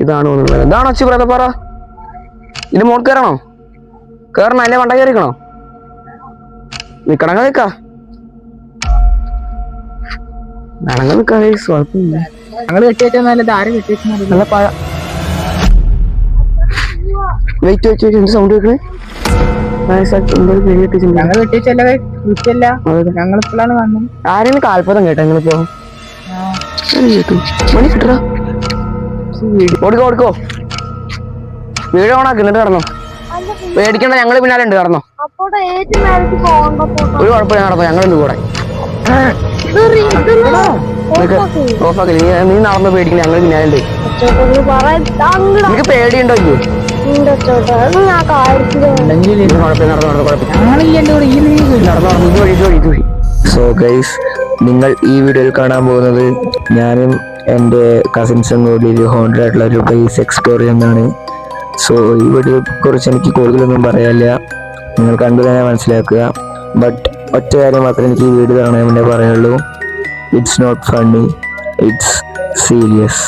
ഇതാണ് തോന്നുന്നത്. ഇതാണോ അച്ചി പറയാ പറ? ഇത് മോൾ കയറണോ? കേറണോ? അല്ലെ വണ്ട കയറിക്കണോ? നിക്കണങ്ങ നിക്കാ നടങ്ങ നിക്കാ. കുഴപ്പമില്ല. ഞങ്ങള് കെട്ടിവെച്ചാൽ ആര് കെട്ടിവെച്ചാൽ നല്ല പഴ. Wait wait wait. എന്ത് സൗണ്ട് കേൾക്കണേ? ഞങ്ങൾ കെട്ടിവെച്ചല്ല വിറ്റല്ല. ഞങ്ങൾ ഇപ്പോഴാണ് വന്നത്. ആരെങ്കിലും കാൽപതം കേട്ടോ നിങ്ങളിപ്പോ? മണി കിട്ടടാ. ഓടിക്കോ ഓടിക്കോ. വീട് ഓണാക്കി എന്നിട്ട് കടന്നോ. പേടിക്കണ്ട, ഞങ്ങള് പിന്നാലെ ഉണ്ട്. കടന്നോ. ഒരു കുഴപ്പമില്ല, നടന്നോ. ഞങ്ങളുണ്ട് കൂടെ. ഓഫാക്കി. നീ നടന്നോ. പേടിക്കണ്ട, ഞങ്ങൾ പിന്നാലെ ഉണ്ട്. നിനക്ക് പേടിയുണ്ടോ? സോ ഗൈസ്, നിങ്ങൾ ഈ വീഡിയോയിൽ കാണാൻ പോകുന്നത് ഞാനും എൻ്റെ കസിൻസും കൂടി ഒരു ഹോണ്ടഡ് ആയിട്ടുള്ള ഒരു പ്ലേസ് എക്സ്പ്ലോർ ചെയ്യുന്നതാണ്. സോ ഈ വീഡിയോയെ കുറിച്ച് എനിക്ക് കൂടുതലൊന്നും പറയാനില്ല, നിങ്ങൾ കണ്ടു തന്നെ മനസ്സിലാക്കുക. ബട്ട് ഒറ്റ കാര്യം മാത്രമേ എനിക്ക് ഈ വീഡിയോ കാണാൻ വേണ്ടി പറയുള്ളൂ. It's not funny, it's serious.